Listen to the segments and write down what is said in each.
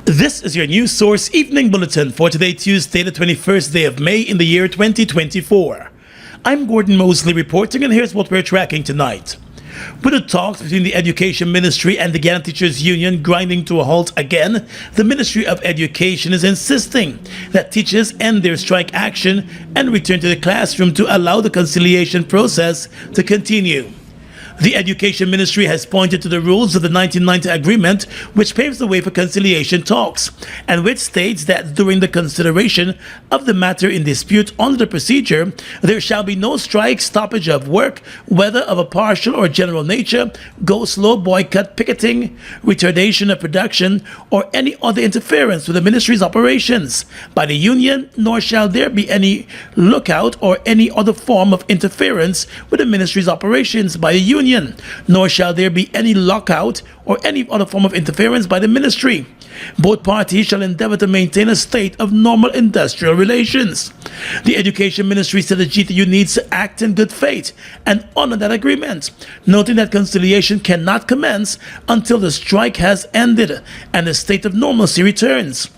This is your news source evening bulletin for today, Tuesday, the 21st day of May in the year 2024. I'm Gordon Mosley reporting, and here's what we're tracking tonight. With the talks between the Education Ministry and the Ghana Teachers Union grinding to a halt again, the Ministry of Education is insisting that teachers end their strike action and return to the classroom to allow the conciliation process to continue. The Education Ministry has pointed to the rules of the 1990 agreement, which paves the way for conciliation talks, and which states that during the consideration of the matter in dispute under the procedure, there shall be no strike, stoppage of work, whether of a partial or general nature, go slow, boycott, picketing, retardation of production, or any other interference with the Ministry's operations by the union, nor shall there be any lookout or any other form of interference with the Ministry's operations by the union, nor shall there be any lockout or any other form of interference by the ministry. Both parties shall endeavor to maintain a state of normal industrial relations. The Education Ministry said the GTU needs to act in good faith and honor that agreement, noting that conciliation cannot commence until the strike has ended and a state of normalcy returns.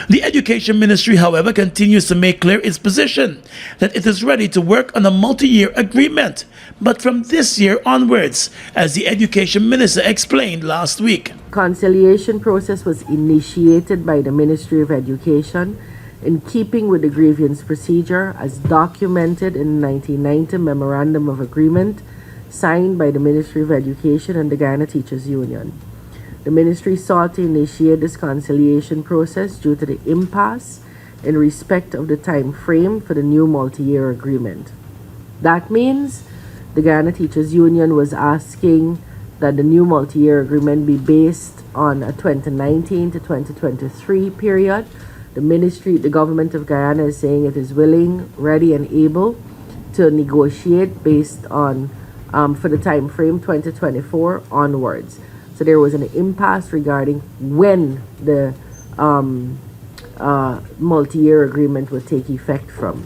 The Education Ministry, however, continues to make clear its position that it is ready to work on a multi-year agreement, but from this year onwards, as the Education Minister explained last week. Conciliation process was initiated by the Ministry of Education in keeping with the grievance procedure as documented in the 1990 Memorandum of Agreement signed by the Ministry of Education and the Ghana Teachers Union. The ministry sought to initiate this conciliation process due to the impasse in respect of the time frame for the new multi-year agreement. That means the Ghana Teachers Union was asking that the new multi-year agreement be based on a 2019 to 2023 period. The government of Guyana is saying it is willing, ready, and able to negotiate based on for the time frame 2024 onwards. So there was an impasse regarding when the multi-year agreement would take effect from.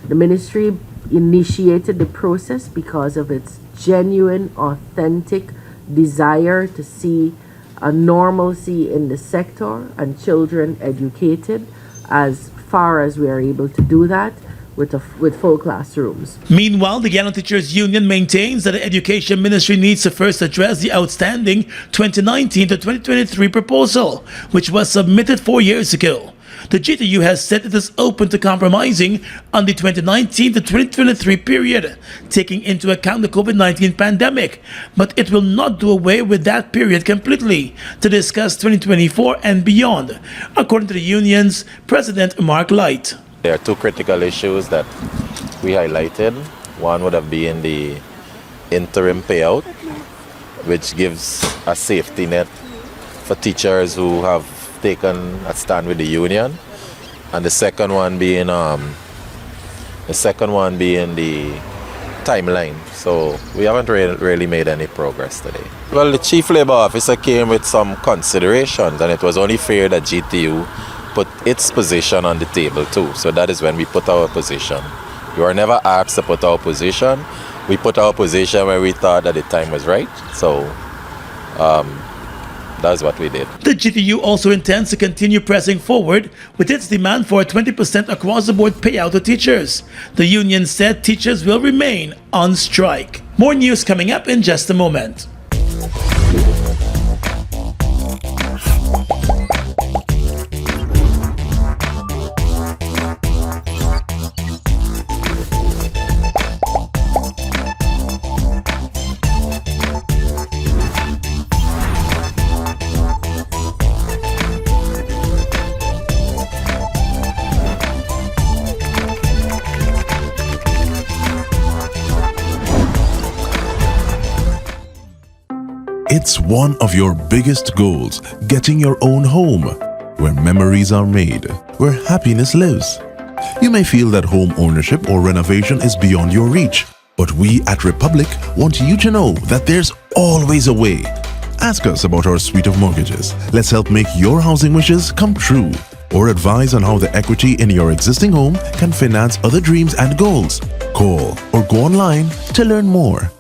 The ministry initiated the process because of its genuine, authentic desire to see a normalcy in the sector and children educated as far as we are able to do that with full classrooms. Meanwhile, the Ghana Teachers Union maintains that the Education Ministry needs to first address the outstanding 2019 to 2023 proposal, which was submitted 4 years ago. The GTU has said it is open to compromising on the 2019 to 2023 period, taking into account the COVID-19 pandemic, but it will not do away with that period completely to discuss 2024 and beyond, according to the union's president, Mark Light. There are two critical issues that we highlighted. One would have been the interim payout, which gives a safety net for teachers who have taken a stand with the union, and the second one being the timeline. So we haven't really made any progress today. Well, the Chief Labour Officer came with some considerations, and it was only fair that GTU put its position on the table too. So that is when we put our position. We were never asked to put our position. We put our position where we thought that the time was right. So that's what we did. The GTU also intends to continue pressing forward with its demand for a 20% across-the-board payout to teachers. The union said teachers will remain on strike. More news coming up in just a moment. It's one of your biggest goals, getting your own home, where memories are made, where happiness lives. You may feel that home ownership or renovation is beyond your reach, but we at Republic want you to know that there's always a way. Ask us about our suite of mortgages. Let's help make your housing wishes come true. Or advise on how the equity in your existing home can finance other dreams and goals. Call or go online to learn more.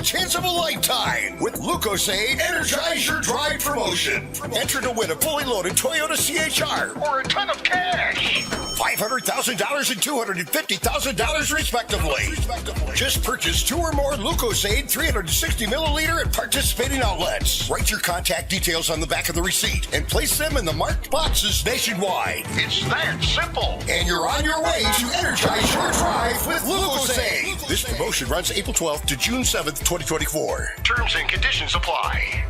chance of a lifetime with Lucozade Energize Your Drive promotion. Enter to win a fully loaded Toyota CHR or a ton of cash. $500,000 and $250,000 respectively. Just purchase 2 or more Lucozade 360 milliliter at participating outlets. Write your contact details on the back of the receipt and place them in the marked boxes nationwide. It's that simple. And you're on your way to energize your drive with Lucozade. This promotion runs April 12th to June 7th, 2024. Terms and conditions apply.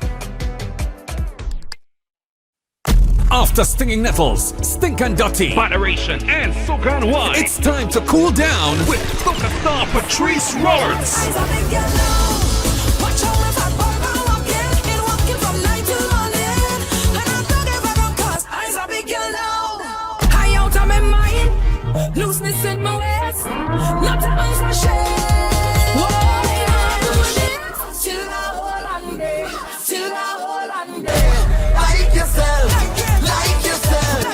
After stinging nettles, stink and dirty, moderation, and soca and wine, it's time to cool down with soca star Patrice Roberts. Looseness in my waist, not to answer shit. Till I hold on there, till I hold on there. Like yourself, like yourself,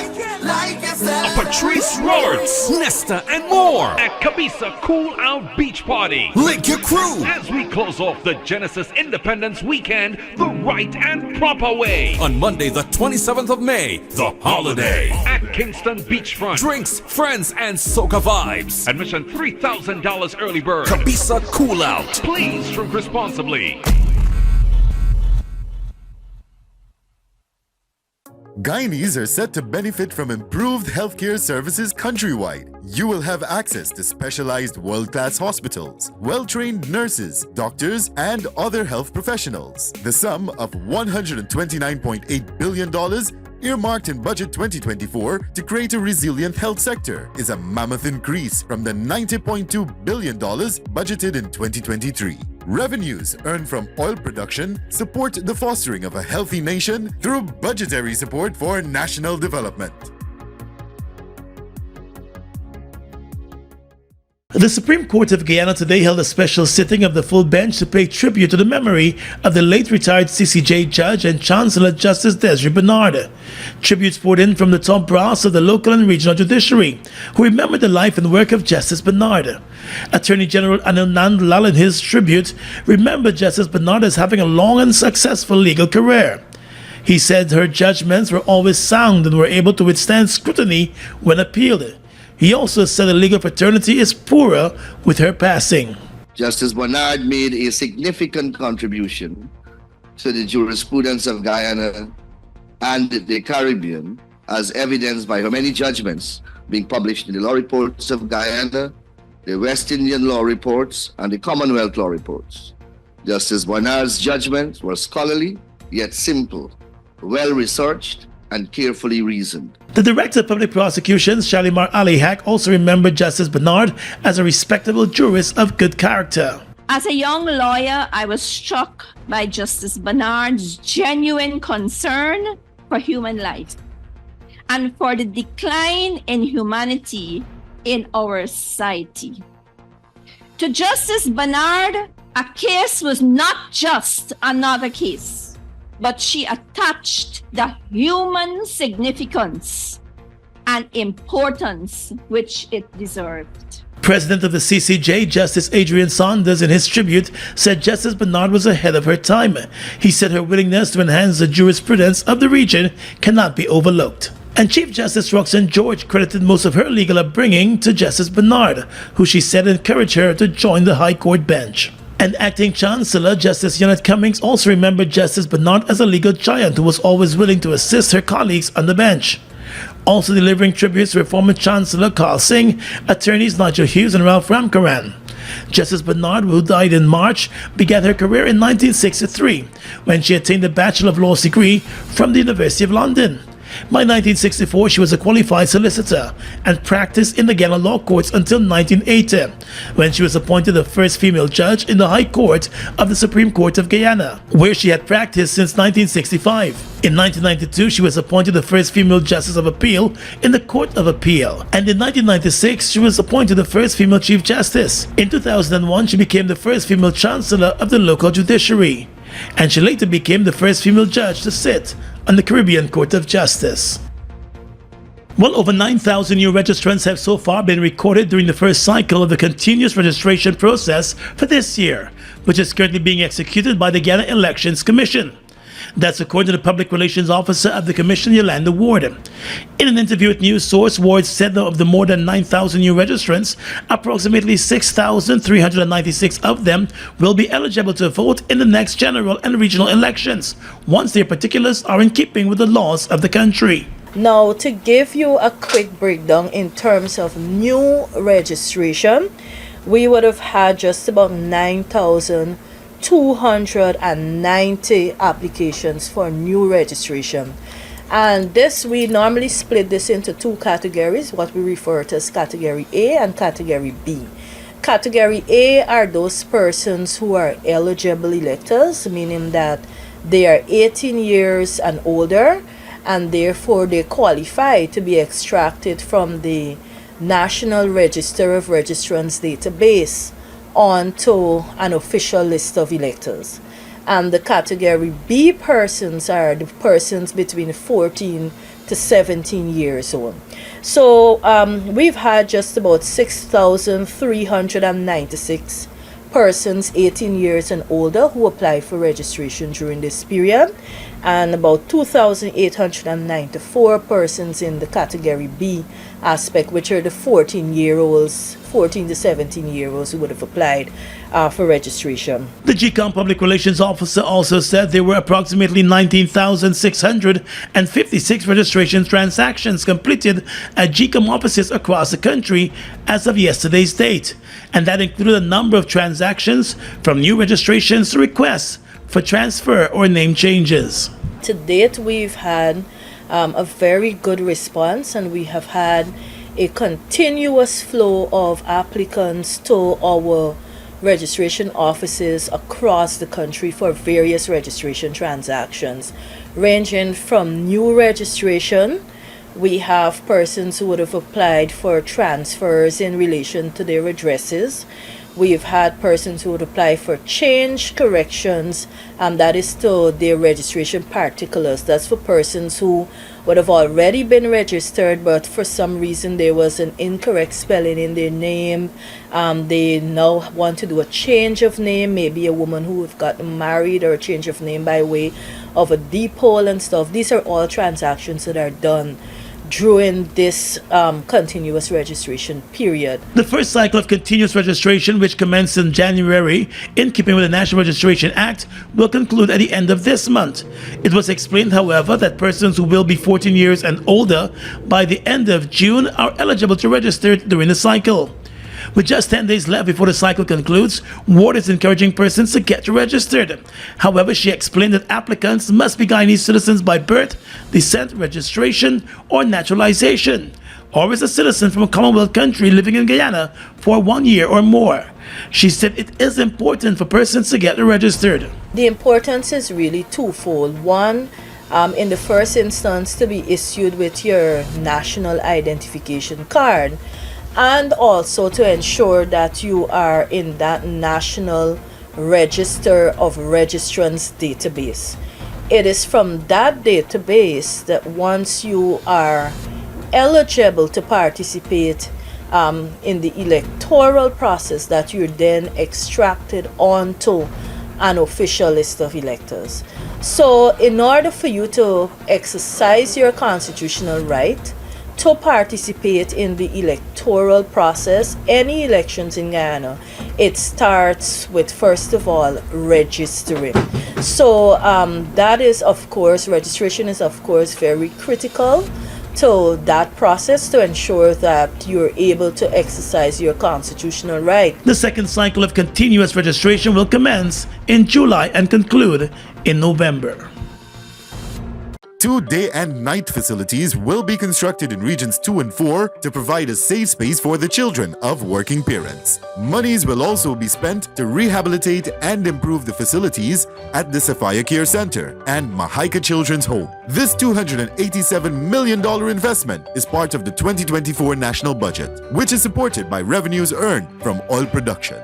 like yourself. Patrice Roberts, Nesta and more at Cabisa Cool Out Beach Party. Link your crew As we close off the Genesis Independence Weekend the right and proper way. on Monday the 27th of May, the holiday. At Kingston Beachfront. Drinks, friends, and soca vibes. Admission $3,000 early bird. Cabisa Cool Out. Please drink responsibly. Guyanees are set to benefit from improved healthcare services countrywide. You will have access to specialized world-class hospitals, well-trained nurses, doctors, and other health professionals. The sum of $129.8 billion earmarked in Budget 2024 to create a resilient health sector is a mammoth increase from the $90.2 billion budgeted in 2023. Revenues earned from oil production support the fostering of a healthy nation through budgetary support for national development. The Supreme Court of Guyana today held a special sitting of the full bench to pay tribute to the memory of the late retired CCJ judge and Chancellor Justice Desiree Bernard. Tributes poured in from the top brass of the local and regional judiciary, who remembered the life and work of Justice Bernard. Attorney General Anand Lal, in his tribute, remembered Justice Bernard as having a long and successful legal career. He said her judgments were always sound and were able to withstand scrutiny when appealed. He also said the legal fraternity is poorer with her passing. Justice Bernard made a significant contribution to the jurisprudence of Guyana and the Caribbean, as evidenced by her many judgments being published in the law reports of Guyana, the West Indian law reports, and the Commonwealth law reports. Justice Bernard's judgments were scholarly, yet simple, well-researched, and carefully reasoned. The Director of Public Prosecutions, Shalimar Ali Haq, also remembered Justice Bernard as a respectable jurist of good character. As a young lawyer, I was struck by Justice Bernard's genuine concern for human life and for the decline in humanity in our society. To Justice Bernard, a case was not just another case, but she attached the human significance and importance which it deserved. President of the CCJ, Justice Adrian Saunders, in his tribute, said Justice Bernard was ahead of her time. He said her willingness to enhance the jurisprudence of the region cannot be overlooked. And Chief Justice Roxanne George credited most of her legal upbringing to Justice Bernard, who she said encouraged her to join the High Court bench. And Acting Chancellor Justice Janet Cummings also remembered Justice Bernard as a legal giant who was always willing to assist her colleagues on the bench. Also delivering tributes to former Chancellor Carl Singh, attorneys Nigel Hughes and Ralph Ramkaran. Justice Bernard, who died in March, began her career in 1963 when she attained a Bachelor of Laws degree from the University of London. By 1964, she was a qualified solicitor and practiced in the Guyana law courts until 1980, when she was appointed the first female judge in the High Court of the Supreme Court of Guyana, where she had practiced since 1965. In 1992, she was appointed the first female Justice of Appeal in the Court of Appeal, and in 1996, she was appointed the first female Chief Justice. In 2001, she became the first female Chancellor of the local judiciary, and she later became the first female judge to sit on the Caribbean Court of Justice. Well, over 9,000 new registrants have so far been recorded during the first cycle of the continuous registration process for this year, which is currently being executed by the Guyana Elections Commission. That's according to the Public Relations Officer of the Commission, Yolanda Ward. In an interview with News Source, Ward said that of the more than 9,000 new registrants, approximately 6,396 of them will be eligible to vote in the next general and regional elections, once their particulars are in keeping with the laws of the country. Now, to give you a quick breakdown in terms of new registration, we would have had just about 9,290 applications for new registration. And this, we normally split this into two categories, what we refer to as Category A and Category B. Category A are those persons who are eligible electors, meaning that they are 18 years and older, and therefore they qualify to be extracted from the National Register of Registrants database onto an official list of electors. And the Category B persons are the persons between 14 to 17 years old. So we've had just about 6,396 persons 18 years and older who applied for registration during this period, and about 2,894 persons in the Category B aspect, which are the 14 to 17-year-olds who would have applied for registration. The GCOM Public Relations Officer also said there were approximately 19,656 registration transactions completed at GCOM offices across the country as of yesterday's date, and that included a number of transactions from new registrations to requests for transfer or name changes. To date, we've had a very good response, and we have had a continuous flow of applicants to our registration offices across the country for various registration transactions, ranging from new registration. We have persons who would have applied for transfers in relation to their addresses. We've had persons who would apply for change corrections, and that is to their registration particulars. That's for persons who would have already been registered, but for some reason there was an incorrect spelling in their name. They now want to do a change of name, maybe a woman who have gotten married, or a change of name by way of a depol and stuff. These are all transactions that are done during this continuous registration period. The first cycle of continuous registration, which commenced in January, in keeping with the National Registration Act, will conclude at the end of this month. It was explained, however, that persons who will be 14 years and older by the end of June are eligible to register during the cycle. With just 10 days left before the cycle concludes, Ward is encouraging persons to get registered. However, she explained that applicants must be Guyanese citizens by birth, descent, registration, or naturalization, or is a citizen from a Commonwealth country living in Guyana for 1 year or more. She said it is important for persons to get registered. The importance is really twofold. One, in the first instance, to be issued with your national identification card, and also to ensure that you are in that National Register of Registrants database. It is from that database that once you are eligible to participate in the electoral process, that you're then extracted onto an official list of electors. So in order for you to exercise your constitutional right to participate in the electoral process, any elections in Guyana, it starts with, first of all, registering. So that is, of course, registration is, of course, very critical to that process to ensure that you're able to exercise your constitutional right. The second cycle of continuous registration will commence in July and conclude in November. 2 day and night facilities will be constructed in Regions 2 and 4 to provide a safe space for the children of working parents. Monies will also be spent to rehabilitate and improve the facilities at the Sophia Care Center and Mahaika Children's Home. This $287 million investment is part of the 2024 national budget, which is supported by revenues earned from oil production.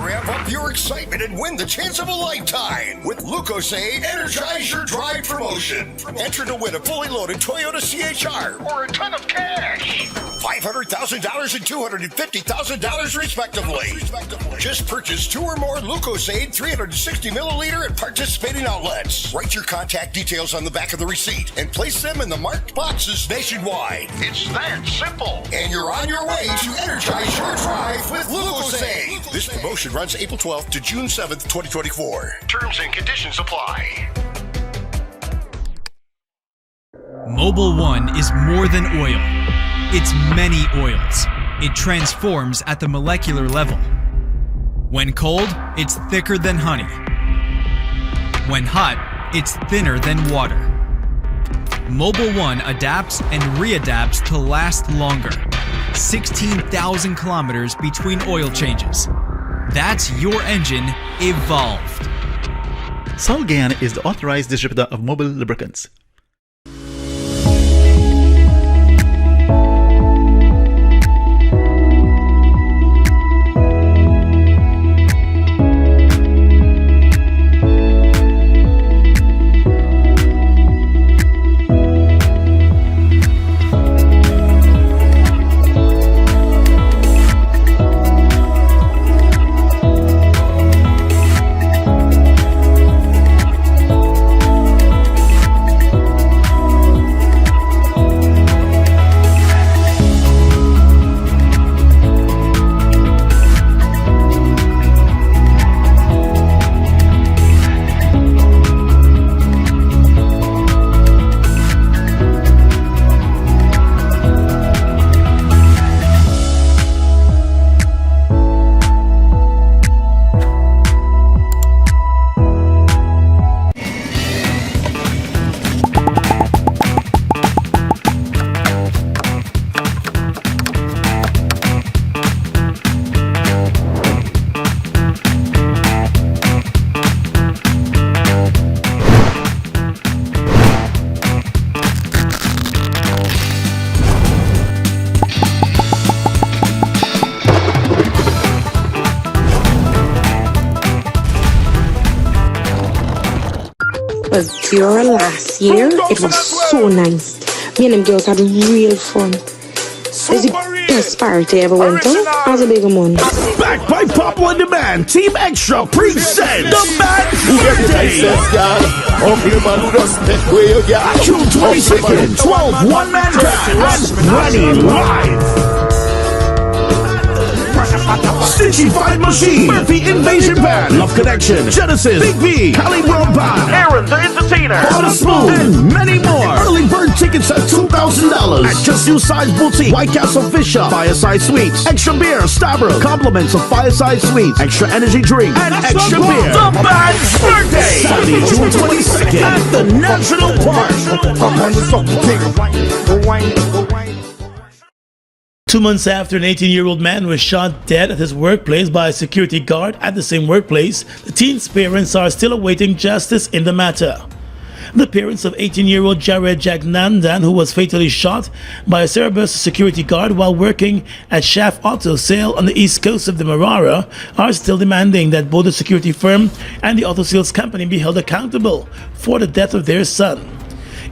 Rev up your excitement and and win the chance of a lifetime with Lucosade Energize Your Drive promotion. Enter to win a fully loaded Toyota CHR or a ton of cash. $500,000 and $250,000 respectively. Just purchase 2 or more Lucosade 360 milliliter at participating outlets. Write your contact details on the back of the receipt and place them in the marked boxes nationwide. It's that simple. And you're on your way to energize your drive with Lucosade. This promotion runs April 12th to June 7th, 2024. Terms and conditions apply. Mobil 1 is more than oil. It's many oils. It transforms at the molecular level. When cold, it's thicker than honey. When hot, it's thinner than water. Mobil 1 adapts and readapts to last longer. 16,000 kilometers between oil changes. That's your engine evolved. Solgan is the authorized distributor of Mobil lubricants. Was Dior last year. It was so nice. Me and them girls had real fun. It's the best party I ever went to. As a big one. Back by popular demand, Team Extra present the Bad Birthday. June 22nd, 12 one-man bands running live. Stitchy Fight Machine, Murphy Invasion Band, Love Connection, Genesis, Big B, Cali World Band, Aaron the Entertainer, Water Smooth, and many more. Early bird tickets at $2,000 at Just You Size Boutique, White Castle Fisher, Fireside Suites, Extra Beer, Starbucks, compliments of Fireside Suites, Extra Energy Drink, and Extra Beer. The Band's Birthday, Saturday, June 22nd at the National Park. 2 months after an 18-year-old man was shot dead at his workplace by a security guard at the same workplace, the teen's parents are still awaiting justice in the matter. The parents of 18-year-old Jared Jagnandan, who was fatally shot by a Cerebus security guard while working at Shaft Auto Sale on the east coast of Demerara, are still demanding that both the security firm and the auto sales company be held accountable for the death of their son.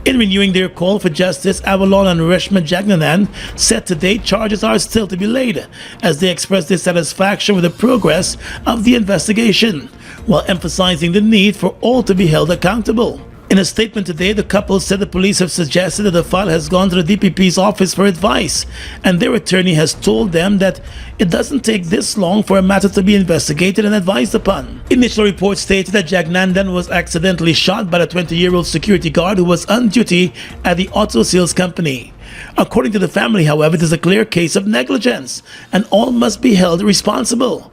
In renewing their call for justice, Avalon and Reshma Jagnanan said today charges are still to be laid as they express their satisfaction with the progress of the investigation, while emphasizing the need for all to be held accountable. In a statement today, the couple said the police have suggested that the file has gone to the DPP's office for advice, and their attorney has told them that it doesn't take this long for a matter to be investigated and advised upon. Initial reports stated that Jagnandan was accidentally shot by the 20-year-old security guard who was on duty at the auto sales company. According to the family, however, it is a clear case of negligence, and all must be held responsible.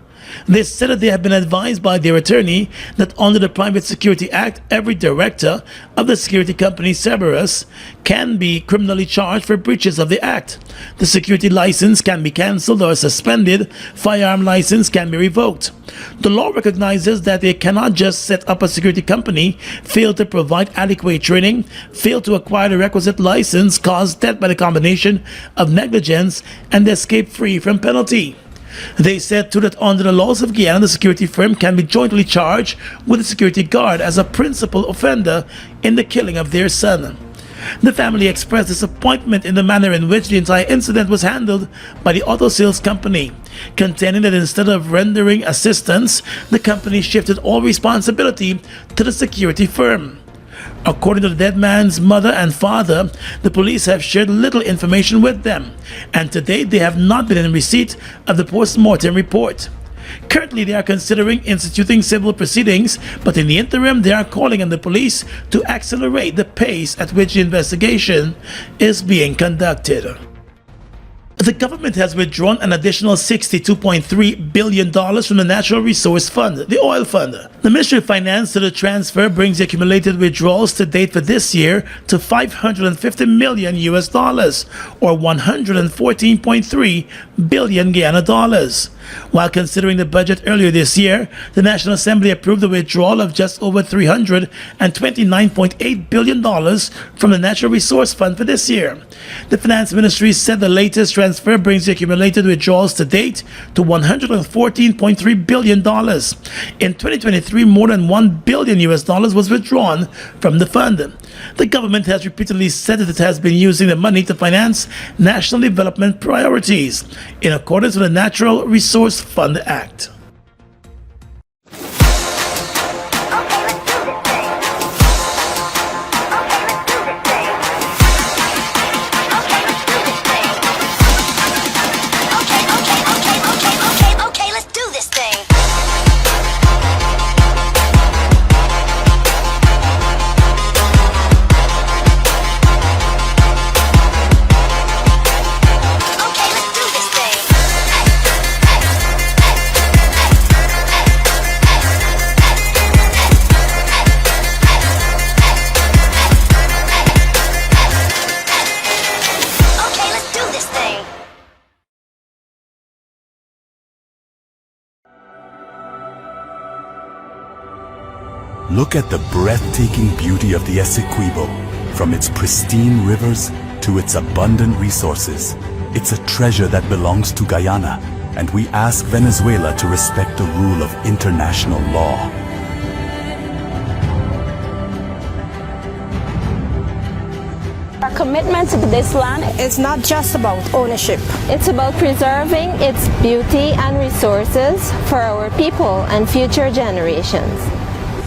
They said that they have been advised by their attorney that under the Private Security Act, every director of the security company Cerberus can be criminally charged for breaches of the act. The security license can be cancelled or suspended, firearm license can be revoked. The law recognizes that they cannot just set up a security company, fail to provide adequate training, fail to acquire the requisite license, cause death by the combination of negligence, and escape free from penalty. They said too that under the laws of Guyana, the security firm can be jointly charged with the security guard as a principal offender in the killing of their son. The family expressed disappointment in the manner in which the entire incident was handled by the auto sales company, contending that instead of rendering assistance, the company shifted all responsibility to the security firm. According to the dead man's mother and father, the police have shared little information with them, and to date they have not been in receipt of the post-mortem report. Currently, they are considering instituting civil proceedings, but in the interim, they are calling on the police to accelerate the pace at which the investigation is being conducted. The government has withdrawn an additional $62.3 billion from the Natural Resource Fund, the oil fund. The Ministry of Finance said the transfer brings the accumulated withdrawals to date for this year to $550 million or 114.3 billion Guyana dollars. While considering the budget earlier this year, the National Assembly approved the withdrawal of just over $329.8 billion from the Natural Resource Fund for this year. The Finance Ministry said the latest transfer brings the accumulated withdrawals to date to $114.3 billion. In 2023, more than $1 billion was withdrawn from the fund. The government has repeatedly said that it has been using the money to finance national development priorities in accordance with the Natural Resource Fund Act. Look at the breathtaking beauty of the Essequibo. From its pristine rivers to its abundant resources, it's a treasure that belongs to Guyana, and we ask Venezuela to respect the rule of international law. Our commitment to this land is not just about ownership. It's about preserving its beauty and resources for our people and future generations.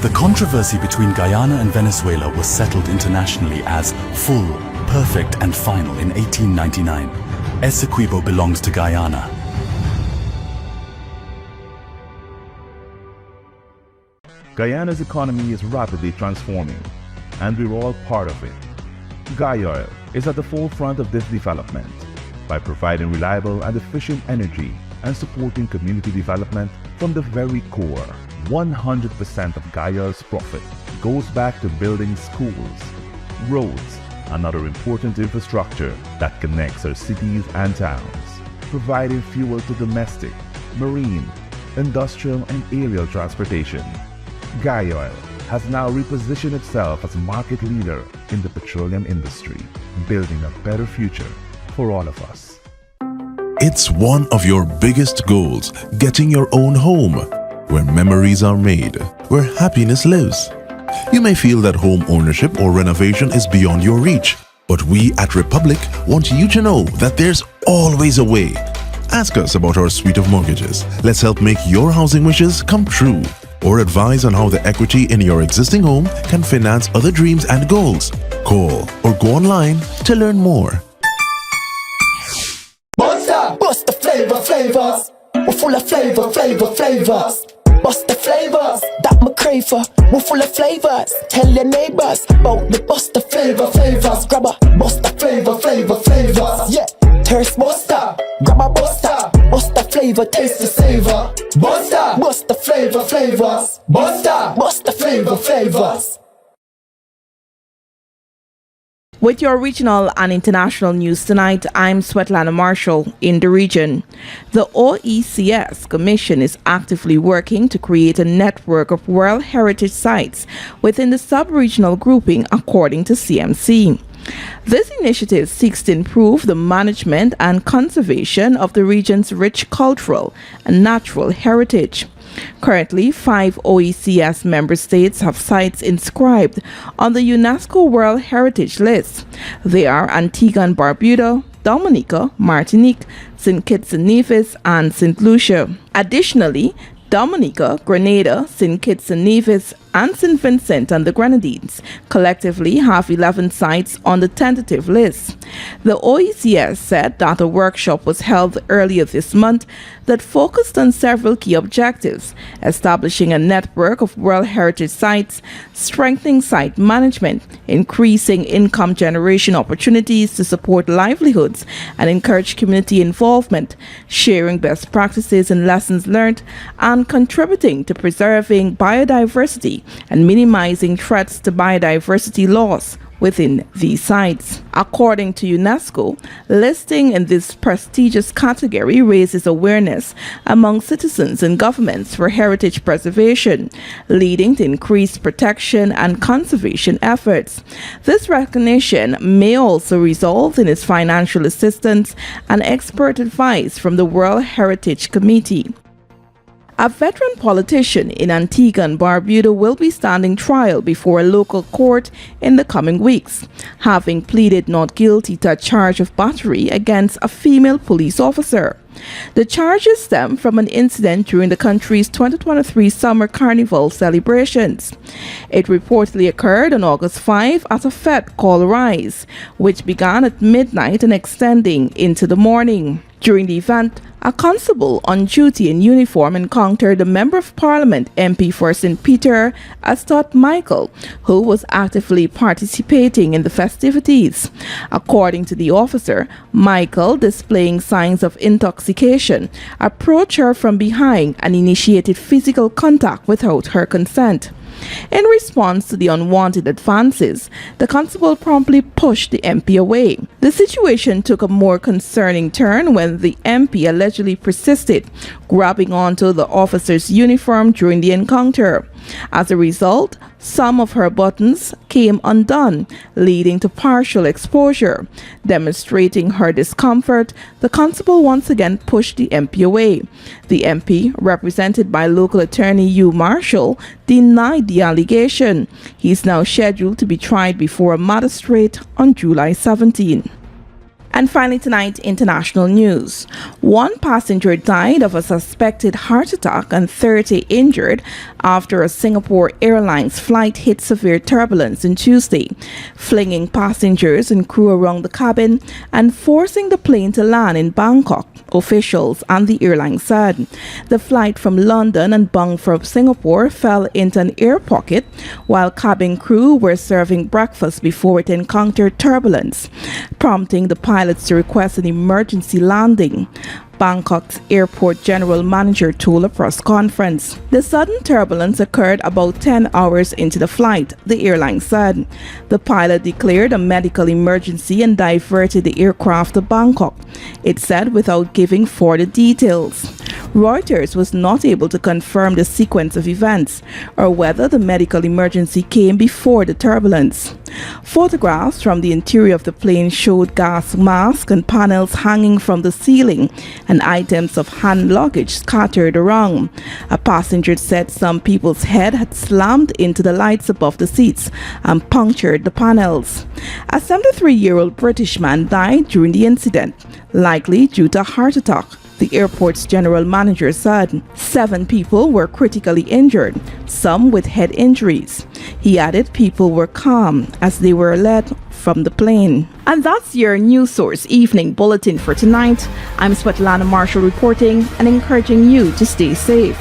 The controversy between Guyana and Venezuela was settled internationally as full, perfect, and final in 1899. Essequibo belongs to Guyana. Guyana's economy is rapidly transforming, and we're all part of it. Gaioil is at the forefront of this development by providing reliable and efficient energy and supporting community development from the very core. 100% of Gaioil's profit goes back to building schools, roads, and other important infrastructure that connects our cities and towns, providing fuel to domestic, marine, industrial, and aerial transportation. Gaioil has now repositioned itself as a market leader in the petroleum industry, building a better future for all of us. It's one of your biggest goals, getting your own home, where memories are made, where happiness lives. You may feel that home ownership or renovation is beyond your reach, but we at Republic want you to know that there's always a way. Ask us about our suite of mortgages. Let's help make your housing wishes come true. Or advise on how the equity in your existing home can finance other dreams and goals. Call or go online to learn more. Bust the flavors. We're full of flavors. Bust the flavors, that me crave for. We're full of flavors. Tell your neighbors about the bust the flavors. Grab a bust the flavors. Yeah, thirst buster. Grab a buster. Bust the flavor, taste the savor. Bust the flavors. Bust the flavors. With your regional and international news tonight, I'm Svetlana Marshall in the region. The OECS Commission is actively working to create a network of World Heritage Sites within the sub-regional grouping, according to CMC. This initiative seeks to improve the management and conservation of the region's rich cultural and natural heritage. Currently, 5 OECS member states have sites inscribed on the UNESCO World Heritage List. They are Antigua and Barbuda, Dominica, Martinique, St. Kitts and Nevis, and St. Lucia. Additionally, Dominica, Grenada, St. Kitts and Nevis, and St. Vincent and the Grenadines collectively have 11 sites on the tentative list. The OECS said that a workshop was held earlier this month that focused on several key objectives: establishing a network of World Heritage sites, strengthening site management, increasing income generation opportunities to support livelihoods and encourage community involvement, sharing best practices and lessons learned, and contributing to preserving biodiversity and minimizing threats to biodiversity loss within these sites. According to UNESCO, listing in this prestigious category raises awareness among citizens and governments for heritage preservation, leading to increased protection and conservation efforts. This recognition may also result in its financial assistance and expert advice from the World Heritage Committee. A veteran politician in Antigua and Barbuda will be standing trial before a local court in the coming weeks, having pleaded not guilty to a charge of battery against a female police officer. The charges stem from an incident during the country's 2023 Summer Carnival celebrations. It reportedly occurred on August 5 at a fete called Rise, which began at midnight and extending into the morning. During the event, a constable on duty in uniform encountered a Member of Parliament MP for St. Peter, Astot Michael, who was actively participating in the festivities. According to the officer, Michael, displaying signs of intoxication, approached her from behind and initiated physical contact without her consent. In response to the unwanted advances, the constable promptly pushed the MP away. The situation took a more concerning turn when the MP allegedly persisted, grabbing onto the officer's uniform during the encounter. As a result, some of her buttons came undone, leading to partial exposure. Demonstrating her discomfort, the constable once again pushed the MP away. The MP, represented by local attorney Hugh Marshall, denied the allegation. He is now scheduled to be tried before a magistrate on July 17. And finally tonight, international news. 1 passenger died of a suspected heart attack and 30 injured after a Singapore Airlines flight hit severe turbulence on Tuesday, flinging passengers and crew around the cabin and forcing the plane to land in Bangkok, officials and the airline said. The flight from London and Bang from Singapore fell into an air pocket while cabin crew were serving breakfast before it encountered turbulence, prompting the pilots to request an emergency landing. Bangkok's airport general manager told a press conference. The sudden turbulence occurred about 10 hours into the flight, the airline said. The pilot declared a medical emergency and diverted the aircraft to Bangkok, it said, without giving further details. Reuters was not able to confirm the sequence of events or whether the medical emergency came before the turbulence. Photographs from the interior of the plane showed gas masks and panels hanging from the ceiling and items of hand luggage scattered around. A passenger said some people's head had slammed into the lights above the seats and punctured the panels. A 73-year-old British man died during the incident, likely due to a heart attack, the airport's general manager said. 7 people were critically injured, some with head injuries. He added people were calm as they were led from the plane. And that's your News Source Evening Bulletin for tonight. I'm Svetlana Marshall reporting and encouraging you to stay safe.